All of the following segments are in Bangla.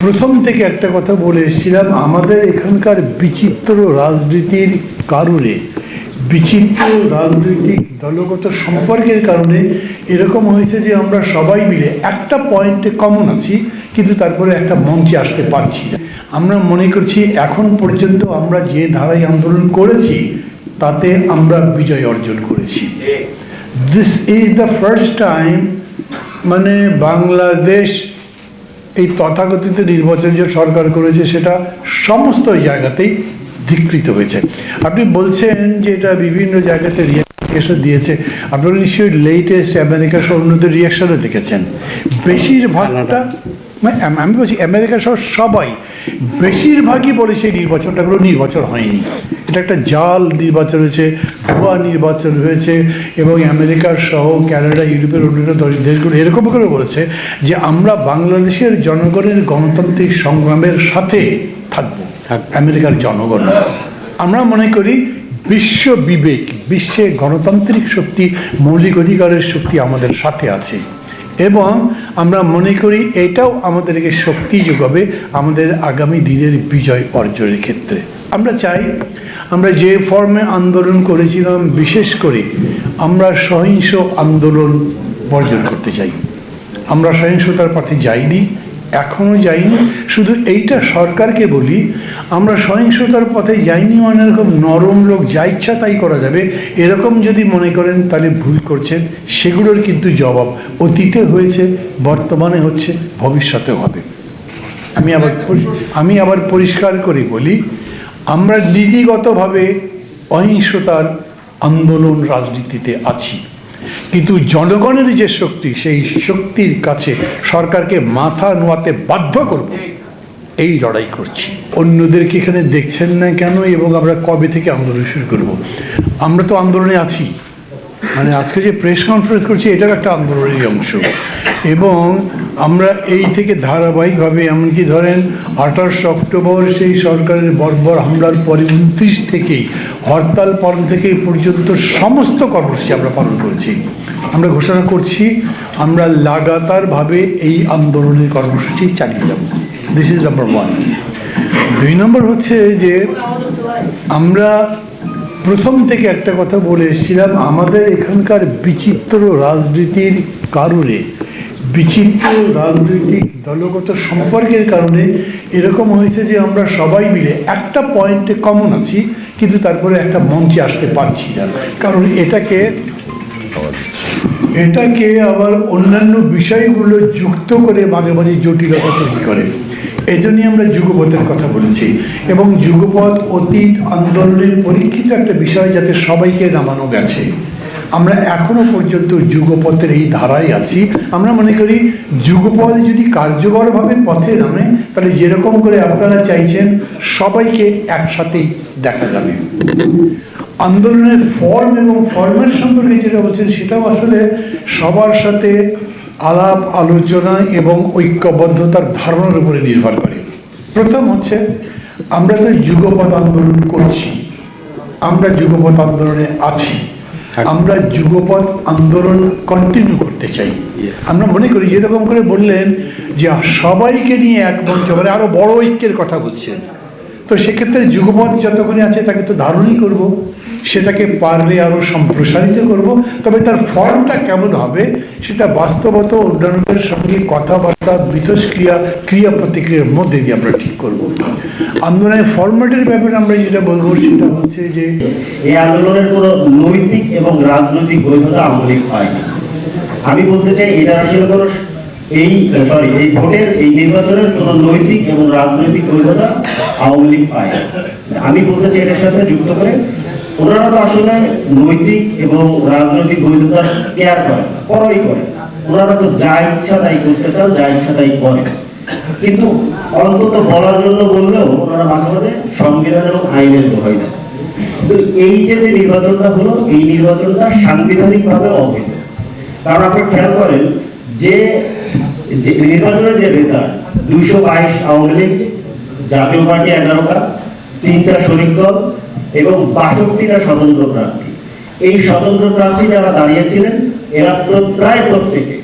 প্রথম থেকে একটা কথা বলে এসেছিলাম, আমাদের এখানকার বিচিত্র রাজনীতির কারণে, বিচিত্র রাজনৈতিক দলগত সম্পর্কের কারণে এরকম হয়েছে যে আমরা সবাই মিলে একটা পয়েন্টে কমন আছি, কিন্তু তারপরে একটা মঞ্চে আসতে পারছি না। আমরা মনে করছি এখন পর্যন্ত আমরা যে ধারায় আন্দোলন করেছি তাতে আমরা বিজয় অর্জন করেছি। This is the first time মানে বাংলাদেশ এই তথাকথিত নির্বাচন যে সরকার করেছে সেটা সমস্ত জায়গাতেই ধিকৃত হয়েছে। আপনি বলছেন যে এটা বিভিন্ন জায়গাতে রিয়াকশন দিয়েছে, আপনারা নিশ্চয়ই লেটেস্ট আমেরিকা সহ অন্যদের রিয়াকশনও দেখেছেন। বেশিরভাগটা আমি বলছি আমেরিকা সহ সবাই বেশিরভাগই বলেছে নির্বাচনটা কোনো নির্বাচন হয়নি, এটা একটা জাল নির্বাচন হয়েছে, ভুয়া নির্বাচন হয়েছে। এবং আমেরিকার সহ ক্যানাডা, ইউরোপের অন্যান্য দেশগুলো এরকম করে বলেছে যে আমরা বাংলাদেশের জনগণের গণতান্ত্রিক সংগ্রামের সাথে থাকবো। আমেরিকার জনগণ, আমরা মনে করি বিশ্ব বিবেক, বিশ্বে গণতান্ত্রিক শক্তি, মৌলিক অধিকারের শক্তি আমাদের সাথে আছে এবং আমরা মনে করি এটাও আমাদেরকে শক্তি যোগাবে আমাদের আগামী দিনের বিজয় অর্জনের ক্ষেত্রে। আমরা চাই আমরা যে ফর্মে আন্দোলন করেছিলাম, বিশেষ করে আমরা সহিংস আন্দোলন বর্জন করতে চাই। আমরা সহিংসতার পথে যাইনি, এখনও যাইনি। শুধু এইটা সরকারকে বলি, আমরা সহিংসতার পথে যাইনি মানে এরকম নরম লোক যা ইচ্ছা তাই করা যাবে এরকম যদি মনে করেন তাহলে ভুল করছেন। সেগুলোর কিন্তু জবাব অতীতে হয়েছে, বর্তমানে হচ্ছে, ভবিষ্যতেও হবে। আমি আবার পরিষ্কার করে বলি, আমরা নীতিগতভাবে অহিংসতার আন্দোলন রাজনীতিতে আছি, কিন্তু জনগণের যে শক্তি, সেই শক্তির কাছে সরকারকে মাথা নোয়াতে বাধ্য করব, এই লড়াই করছি। অন্যদেরকে এখানে দেখছেন না কেন এবং আমরা কবে থেকে আন্দোলন শুরু করব? আমরা তো আন্দোলনে আছি, মানে আজকে যে প্রেস কনফারেন্স করছি এটাও একটা আন্দোলনের অংশ। এবং আমরা এই থেকে ধারাবাহিকভাবে, এমনকি ধরেন 28 অক্টোবর সেই সরকারের বর্বর হামলার পরে 29 থেকেই হরতাল পালন থেকে এই পর্যন্ত সমস্ত কর্মসূচি আমরা পালন করেছি। আমরা ঘোষণা করছি আমরা লাগাতারভাবে এই আন্দোলনের কর্মসূচি চালিয়ে যাব। This is number one. 2 নম্বর হচ্ছে যে আমরা প্রথম থেকে একটা কথা বলে এসেছিলাম, আমাদের এখানকার বিচিত্র রাজনীতির কারণে, বিচিত্র রাজনৈতিক দলগত সম্পর্কের কারণে এরকম হয়েছে যে আমরা সবাই মিলে একটা পয়েন্টে কমন আছি, কিন্তু তারপরে একটা মঞ্চে আসতে পারছি না। কারণ এটাকে আবার অন্যান্য বিষয়গুলো যুক্ত করে মাঝে মাঝে জটিলতা তৈরি করে। এই জন্যই আমরা যুগপথের কথা বলেছি এবং যুগপথ অতীত আন্দোলনের পরীক্ষিত একটা বিষয়, যাতে সবাইকে নামানো গেছে। আমরা এখনো পর্যন্ত যুগপথের এই ধারায় আছি। আমরা মনে করি যুগপথ যদি কার্যকরভাবে পথে নামে তাহলে যেরকম করে আপনারা চাইছেন সবাইকে একসাথেই দেখা যাবে। আন্দোলনের ফর্ম এবং ফর্মের সম্পর্কে যেটা বলছেন সেটাও আসলে সবার সাথে আলাপ আলোচনা এবং ঐক্যবদ্ধতার ধারণার উপরে নির্ভর করে। প্রথম হচ্ছে আমরা তো যুগপথ আন্দোলন করছি, আমরা যুগপথ আন্দোলনে আছি, আমরা যুগপথ আন্দোলন কন্টিনিউ করতে চাই। আমরা মনে করি যেরকম করে বললেন যে সবাইকে নিয়ে এক মঞ্চ, মানে আরো বড় ঐক্যের কথা বলছেন, তো সেক্ষেত্রে যুগপথ যতক্ষণে আছে তাকে তো ধারণই করব, সেটাকে পারলে আরও সম্প্রসারিত করব। তবে তার ফর্মটা কেমন হবে সেটা বাস্তবত অন্যান্যদের সঙ্গে কথাবার্তা, মিথস্ক্রিয়া, ক্রিয়া প্রতিক্রিয়ার মধ্যে দিয়ে আমরা ঠিক করব। আন্দোলনের ফরম্যাটের ব্যাপারে আমরা যেটা বলবো সেটা হচ্ছে যে এই আন্দোলনের কোনো নৈতিক এবং রাজনৈতিক বৈধতা আওয়ামী লীগ পায়নি। আমি বলতে চাই এটা আসলে কোনো এই ভোটের, এই নির্বাচনের কোনো নৈতিক এবং রাজনৈতিক বৈধতা আওয়ামী লীগ পায়। আমি বলতে চাই এটার সাথে যুক্ত করে ওনারা তো আসলে নৈতিক এবং রাজনৈতিক বৈধতা কেয়ার করে, করই করে। ওনারা তো যা ইচ্ছা তাই করতে চান, যা ইচ্ছা তাই করে। কিন্তু অন্তত বলার জন্য বললেও ওনারা মাঝে মাঝে সংবিধান এবং আইনের দোহাই দেন। তো এই যে নির্বাচনটা হলো, এই নির্বাচনটা সাংবিধানিকভাবে অবৈধ। কারণ আপনি খেয়াল করেন যে নির্বাচনের যে রেজাল্ট, 222 আওয়ামী লীগ, জাতীয় পার্টি 11টা, 3টা শরিক দল এবং 62টা স্বতন্ত্র প্রার্থী। এই স্বতন্ত্র প্রার্থী যারা দাঁড়িয়েছিলেন এরা প্রায় প্রত্যেকে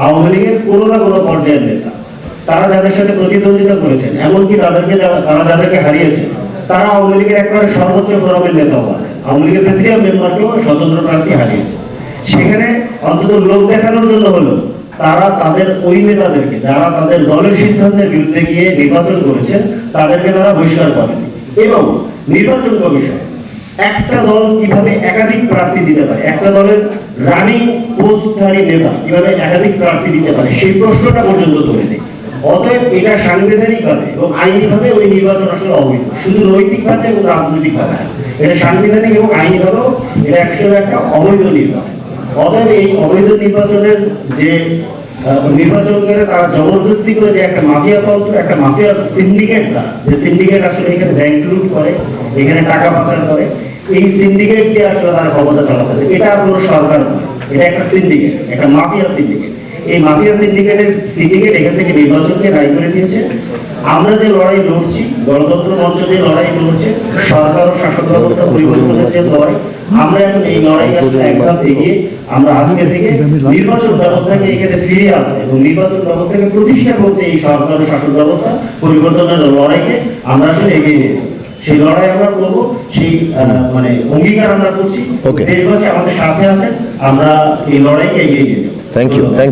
আওয়ামী লীগের কোনো না কোনো পর্যায়ের নেতা। তারা যাদের সাথে প্রতিদ্বন্দ্বিতা করেছেন, এমনকি তারা যাদেরকে হারিয়েছেন, তারা আওয়ামী লীগের একেবারে সর্বোচ্চ ফোরামের নেতাও আছে। আওয়ামী লীগের প্রেসিডিয়াম মেম্বারকেও স্বতন্ত্র প্রার্থী হারিয়েছে। সেখানে অন্তত লোক দেখানোর জন্য হলো তারা তাদের ওই নেতাদেরকে, যারা তাদের দলের সিদ্ধান্তের বিরুদ্ধে গিয়ে নির্বাচন করেছেন, তাদেরকে তারা বহিষ্কার করেন। এবং নির্বাচন কমিশন একটা দল কিভাবে একাধিক প্রার্থী দিতে পারে, একটা দলের রানিং পোস্টধারী নেতা কিভাবে একাধিক প্রার্থী দিতে পারে, সেই প্রশ্নটা পর্যন্ত তুলে দেয়। অতএব এটা সাংবিধানিকভাবে এবং আইনিভাবে ওই নির্বাচন আসলে অবৈধ, শুধু নৈতিকভাবে এবং রাজনৈতিকভাবে না, এটা সাংবিধানিক এবং আইনিভাবেও এটা আসলে একটা অবৈধ নির্বাচন। অতএব এই অবৈধ নির্বাচনের যে নির্বাচন করে তারা জবরদস্তি করে যে একটা মাফিয়া তন্ত্র, একটা মাফিয়া সিন্ডিকেট, যে সিন্ডিকেট আসলে এখানে ব্যাংক লুট করে, এখানে টাকা পাচার করে, এই সিন্ডিকেট দিয়ে আসলে তারা ক্ষমতা চালাতে চায়। এটা কোনো সরকার নয়, এটা একটা সিন্ডিকেট, একটা মাফিয়া সিন্ডিকেট। এই মাফিয়া সিন্ডিকেট এখান থেকে নির্বাচনকে দায়ী করে দিয়েছে। আমরা যে লড়াই লড়ছি, গণতন্ত্র মঞ্চ যে লড়াই লড়ছে, সরকার ও শাসক ব্যবস্থা পরিবর্তনের যে লড়াই, আমরা এখন এই লড়াই আসলে একদম এগিয়ে আমরা আজকে থেকে নির্বাচন ব্যবস্থাকে এখানে ফিরিয়ে আনতে এবং নির্বাচন ব্যবস্থাকে প্রতিষ্ঠা করতে এই সরকার ও শাসক ব্যবস্থা পরিবর্তনের লড়াইকে আমরা আসলে এগিয়ে নিয়ে যাব। সেই লড়াই আমরা করবো, সেই মানে অঙ্গীকার আমরা করছি। দেশবাসী আমাদের সাথে আছেন, আমরা এই লড়াইকে এগিয়ে নিয়ে যাব। Thank you.